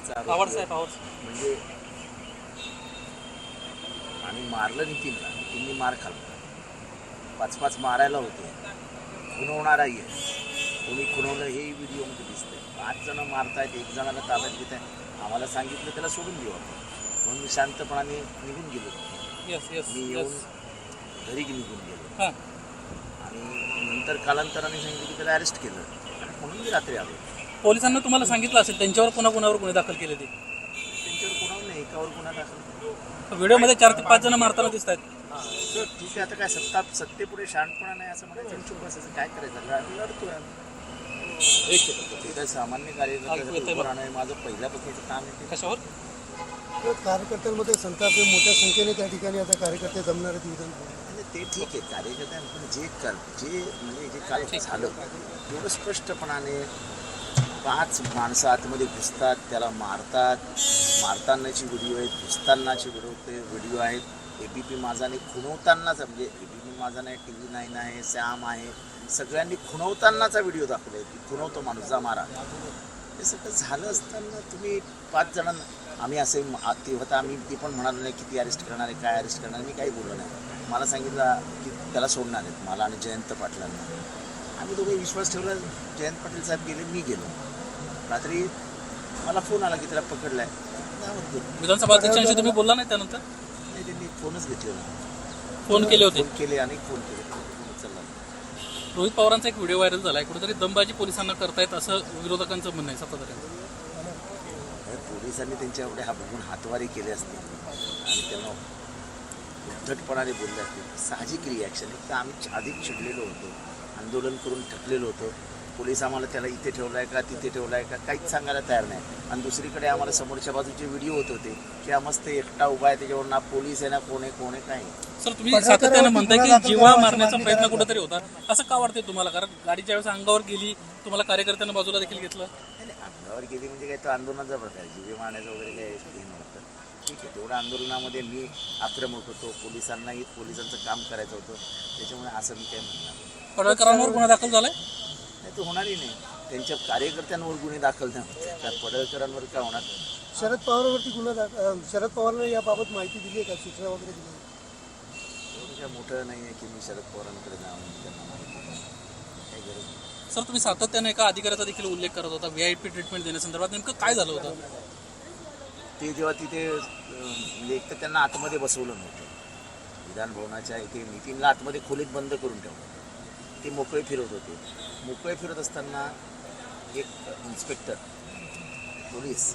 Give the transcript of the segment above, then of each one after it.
करण्याचा पवार साहेब म्हणजे आम्ही मारलं नितीनला, नितीननी मार खाल्ला, 5-5 मारायला होते, खुणवणाराही आहे, कोणी खुणवलं हेही व्हिडिओमध्ये दिसतंय. 5 जण मारतायत, 1 जणाला ताब्यात घेत आहे. आम्हाला सांगितलं त्याला सोडून देऊ आपण, म्हणून मी शांतपणाने निघून गेलो. मी येऊन घरी निघून गेलो आणि नंतर कालांतराने सांगितलं की त्याला अरेस्ट केलं आणि म्हणून मी रात्री आलो. पोलिसांना तुम्हाला सांगितलं असेल त्यांच्यावर कोणावर गुन्हे दाखल केले ते? त्यांच्यावर कोणावर नाही, एकावर गुन्हा दाखल. व्हिडिओमध्ये 4 ते 5 जण मारताना दिसत आहेत. सर ठीक आहे, आता काय सत्तेपुढे शहाणपणा नाही असं म्हणायचं, चुप बसायचं, काय करायचं, लढतोय आम्ही. ते काय सामान्य कार्यकर्ते राहणं माझं पहिल्यापासूनचं काम आहे. कशावर? कार्यकर्त्यांमध्ये संताप आहे, मोठ्या संख्येने त्या ठिकाणी आता कार्यकर्ते जमणार आहेत विधानसभेत. ते ठीक आहे, कार्यकर्त्यांकडून जे काल झालं एवढं स्पष्टपणाने 5 माणसं आतमध्ये घुसतात, त्याला मारतानाची व्हिडिओ आहेत, घुसतानाचे व्हिडिओ आहेत. ABP माझाने खुणवतानाचा, म्हणजे ABP माझाने TV9 आहे, सॅम आहे, सगळ्यांनी खुणवतानाचा व्हिडिओ दाखवला आहे की खुणवतो माणूस, जा मारा. हे सगळं झालं असताना तुम्ही 5 जणांना, आम्ही असे ते होता, आम्ही ती पण म्हणालो नाही किती अरेस्ट करणार आहे, काय अरेस्ट करणार, मी काही बोललो नाही. मला सांगितलं की त्याला सोडणार आहेत, मला आणि जयंत पाटलांना. आम्ही दोघे विश्वास ठेवला, जयंत पाटील साहेब गेले, मी गेलो. रात्री मला फोन आला की त्याला पकडलं आहे. विधानसभा अध्यक्षांशी तुम्ही बोलला नाही त्यानंतर? नाही, त्यांनी फोनच घेतलेला. फोन केले होते? फोन केले, अनेक फोन केले, चालला. रोहित पवारांचा एक व्हिडिओ व्हायरल झाला आहे, कुठेतरी दमबाजी पोलिसांना करतायत असं विरोधकांचं म्हणणं आहे सत्ताधाऱ्यांचं. पोलिसांनी त्यांच्या एवढे बघून हातवारी केले असते आणि त्यांना उद्धटपणाने बोलले असते, साहजिक रिॲक्शन. एक तर आम्ही अधिक चिडलेलो होतो, आंदोलन करून थकलेलो होतो. पोलीस आम्हाला त्याला इथे ठेवला आहे का, तिथे ठेवला आहे का, काहीच सांगायला तयार नाही. आणि दुसरीकडे आम्हाला समोरच्या बाजूचे व्हिडिओ होत होते की हा मस्त एकटा उभा आहे, त्याच्यावर ना पोलीस आहे ना कोण आहे काय. सर तुम्ही सातत्यानं म्हणताय की जीवा मारण्याचा प्रयत्न कुठेतरी होता, असं का वाटतंय तुम्हाला? कारण गाडीच्या वेळेस अंगावर गेली, तुम्हाला कार्यकर्त्यांना बाजूला देखील घेतलं. अंगावर गेली म्हणजे काय, तो आंदोलनाचा प्रकार, जीवे मारण्याचं वगैरे काय हे नव्हतं. ठीक आहे, तेवढ्या आंदोलनामध्ये मी आक्रमक होतो, पोलिसांचं काम करायचं होतं, त्याच्यामुळे असं मी काय म्हणणार. पडळकरांवर गुन्हा दाखल झालाय? नाही, तो होणारही नाही. त्यांच्या कार्यकर्त्यांवर गुन्हे दाखल नाही होते, त्या पडळकरांवर काय होणार. शरद पवारांवरती शरद पवारांना याबाबत माहिती दिली आहे का, सूचना वगैरे दिली आहे? एवढं काय मोठं नाही आहे की मी शरद पवारांकडे जाऊन त्यांना माहिती नाही, काही गरज नाही. सर तुम्ही सातत्याने एका अधिकाऱ्याचा देखील उल्लेख करत होता, VIP ट्रीटमेंट देण्यासंदर्भात नेमकं काय झालं होतं? ते जेव्हा तिथे एक तर त्यांना आतमध्ये बसवलं नव्हतं, विधानभवनाच्या इथे नितीनला आतमध्ये खोलीत बंद करून ठेवलं. ते मोकळे फिरत होते. मोकळे फिरत असताना एक इन्स्पेक्टर पोलीस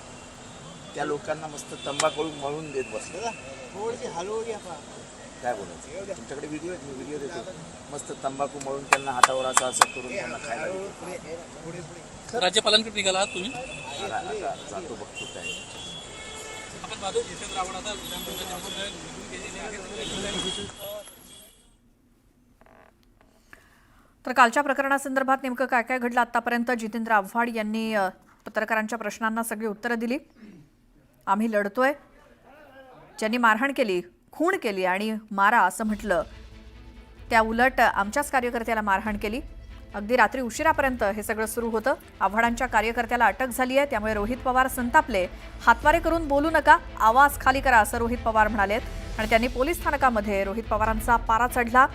त्या लोकांना मस्त तंबाखू मळून देत बसले. काय बोलायचं, तुमच्याकडे व्हिडिओ आहेत, मी व्हिडिओ देतो. मस्त तंबाखू मळून त्यांना हातावर असं करून त्यांना खायला देतो. राज्यपालांकडे निघाला आहात तुम्ही? आता जातो, बघतो काय. तर कालच्या प्रकरणासंदर्भात नेमकं काय काय घडलं आतापर्यंत जितेंद्र आव्हाड यांनी पत्रकारांच्या प्रश्नांना सगळी उत्तरं दिली. आम्ही लढतोय, ज्यांनी मारहाण केली, खून केली आणि मारा असं म्हटलं, त्या उलट आमच्याच कार्यकर्त्याला मारहाण केली. अगदी रात्री उशिरापर्यंत हे सगळं सुरू होतं. आव्हाडांच्या कार्यकर्त्याला अटक झाली आहे, त्यामुळे रोहित पवार संतापले. हातवारे करून बोलू नका, आवाज खाली करा असं रोहित पवार म्हणालेत आणि त्यांनी पोलीस स्थानकामध्ये रोहित पवारांचा पारा चढला.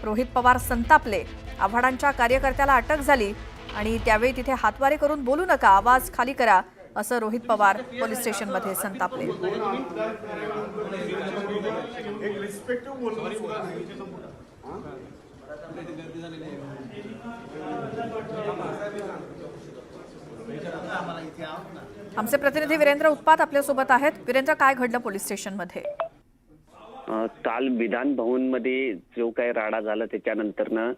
रोहित पवार संतापले, आव्हाडांच्या कार्यकर्त्याला अटक झाली आणि त्यावेळी तिथे हातवारे करून बोलू नका, आवाज खाली करा असं रोहित पवार पोलीस स्टेशनमध्ये संतापले. आमचे प्रतिनिधी वीरेंद्र उत्पात आपल्यासोबत आहेत. वीरेंद्र, काय घडलं पोलीस स्टेशनमध्ये? काल विधान भवन मध्ये जो काही राडा झाला त्याच्यानंतरनं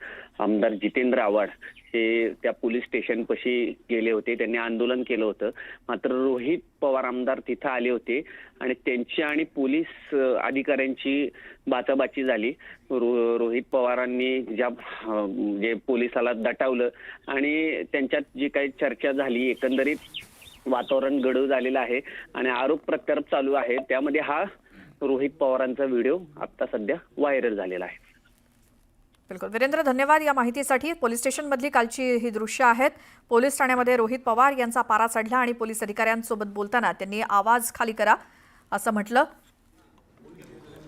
आमदार जितेंद्र आव्हाड हे त्या पोलीस स्टेशन पाशी गेले होते. त्यांनी आंदोलन केलं होतं. मात्र रोहित पवार आमदार तिथं आले होते आणि त्यांची आणि पोलीस अधिकाऱ्यांची बाचाबाची झाली. रोहित पवारांनी जे पोलिसाला दटावलं आणि त्यांच्यात जी काही चर्चा झाली, एकंदरीत वातावरण गडद झालेलं आहे आणि आरोप प्रत्यारोप चालू आहे. त्यामध्ये हा रोहित पवारांचा व्हिडिओ आता सध्या व्हायरल झालेला आहे. बिलकुल वीरेंद्र, धन्यवाद या माहितीसाठी. पोलीस स्टेशनमधली कालची ही दृश्य आहेत. पोलीस ठाण्यामध्ये रोहित पवार यांचा पारा चढला आणि पोलीस अधिकाऱ्यांसोबत बोलताना त्यांनी आवाज खाली करा असं म्हटलं.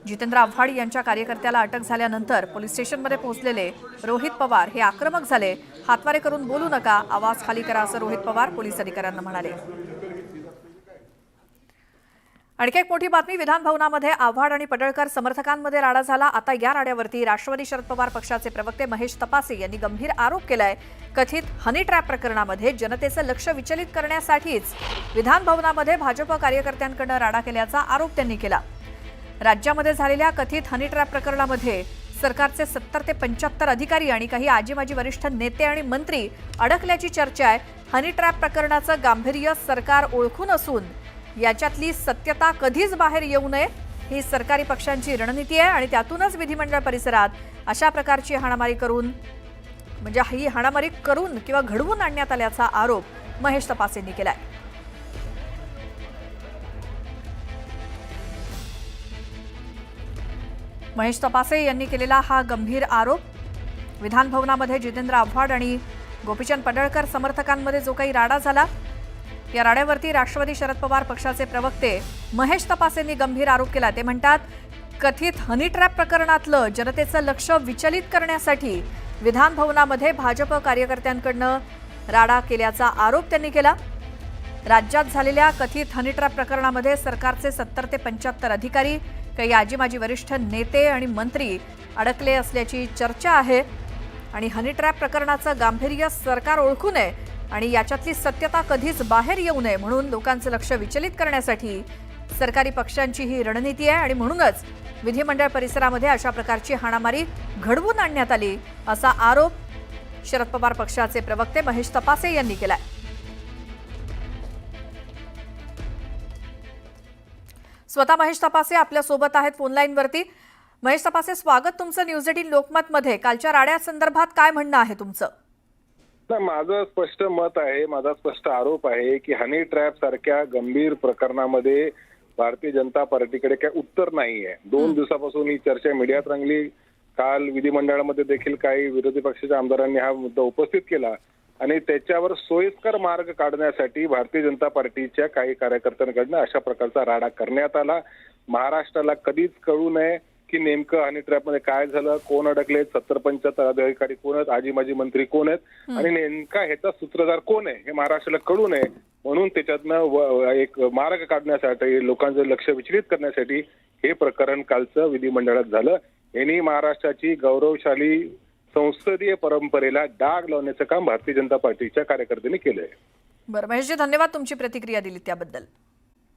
जितेंद्र आव्हाड यांच्या कार्यकर्त्याला अटक झाल्यानंतर पोलीस स्टेशनमध्ये पोहोचलेले रोहित पवार हे आक्रमक झाले. हातवारे करून बोलू नका, आवाज खाली करा असं रोहित पवार पोलीस अधिकाऱ्यांना म्हणाले. आणखी एक मोठी बातमी, विधान भवनामध्ये आव्हाड आणि पडळकर समर्थकांमध्ये राडा झाला. आता या राड्यावरती राष्ट्रवादी शरद पवार पक्षाचे प्रवक्ते महेश तपासे यांनी गंभीर आरोप केलाय. कथित हनी ट्रॅप प्रकरणामध्ये जनतेचं लक्ष विचलित करण्यासाठीच विधान भवनामध्ये भाजप कार्यकर्त्यांकडून राडा केल्याचा आरोप त्यांनी केला. राज्यामध्ये झालेल्या कथित हनी ट्रॅप प्रकरणामध्ये सरकारचे 70 ते 75 अधिकारी आणि काही आजीमाजी वरिष्ठ नेते आणि मंत्री अडकल्याची चर्चा आहे. हनी ट्रॅप प्रकरणाचं गांभीर्य सरकार ओळखून असून याच्यातली सत्यता कधीच बाहेर येऊ नये ही सरकारी पक्षांची रणनीती आहे आणि त्यातूनच विधिमंडळ परिसरात अशा प्रकारची हाणामारी करून ही हाणामारी करून किंवा घडवून आणण्यात आल्याचा आरोप महेश तपासेंनी केलाय. महेश तपासे यांनी केलेला हा गंभीर आरोप. विधान भवनामध्ये जितेंद्र आव्हाड आणि गोपीचंद पडळकर समर्थकांमध्ये जो काही राडा झाला या राड्यावरती राष्ट्रवादी शरद पवार पक्षाचे प्रवक्ते महेश तपासेंनी गंभीर आरोप केला. ते म्हणतात कथित हनी ट्रॅप प्रकरणातलं जनतेचं लक्ष विचलित करण्यासाठी विधान भवनामध्ये भाजप कार्यकर्त्यांकडनं राडा केल्याचा आरोप त्यांनी केला. राज्यात झालेल्या कथित हनी ट्रॅप प्रकरणामध्ये सरकारचे 70 ते 75 अधिकारी, काही आजीमाजी वरिष्ठ नेते आणि मंत्री अडकले असल्याची चर्चा आहे आणि हनी ट्रॅप प्रकरणाचं गांभीर्य सरकार ओळखू नये आणि याच्यातली सत्यता कधीच बाहेर येऊ नये म्हणून लोकांचं लक्ष विचलित करण्यासाठी सरकारी पक्षांची ही रणनीती आहे आणि म्हणूनच विधिमंडळ परिसरामध्ये अशा प्रकारची हाणामारी घडवून आणण्यात आली असा आरोप शरद पवार पक्षाचे प्रवक्ते महेश तपासे यांनी केलाय. स्वतः महेश तपासे आपल्या सोबत आहेत फोनलाईनवरती. महेश तपासे, स्वागत तुमचं न्यूज 18 लोकमतमध्ये. कालच्या राड्यासंदर्भात काय म्हणणं आहे तुमचं? माझं स्पष्ट मत आहे, माझा स्पष्ट आरोप आहे की हनी ट्रॅप सारख्या गंभीर प्रकरणामध्ये भारतीय जनता पार्टीकडे काही उत्तर नाहीये. 2 दिवसापासून ही चर्चा मीडियात रंगली. काल विधिमंडळामध्ये देखील काही विरोधी पक्षाच्या आमदारांनी हा मुद्दा उपस्थित केला आणि त्याच्यावर सोयीस्कर मार्ग काढण्यासाठी भारतीय जनता पार्टीच्या काही कार्यकर्त्यांकडनं अशा प्रकारचा राडा करण्यात आला. महाराष्ट्राला कधीच कळू नये की नेमकं हनी ट्रॅपमध्ये काय झालं, कोण अडकले, 70-75 अधिकारी कोण आहेत, आजी माजी मंत्री कोण आहेत आणि नेमका ह्याचा सूत्रधार कोण आहे हे महाराष्ट्राला कळू नये म्हणून त्याच्यातनं एक मार्ग काढण्यासाठी, लोकांचं लक्ष विचलित करण्यासाठी हे प्रकरण कालचं विधिमंडळात झालं. यांनी महाराष्ट्राची गौरवशाली संसदीय परंपरेला डाग लावण्याचं काम भारतीय जनता पार्टीच्या कार्यकर्त्यांनी केलंय. बरं महेशजी, धन्यवाद तुमची प्रतिक्रिया दिली त्याबद्दल.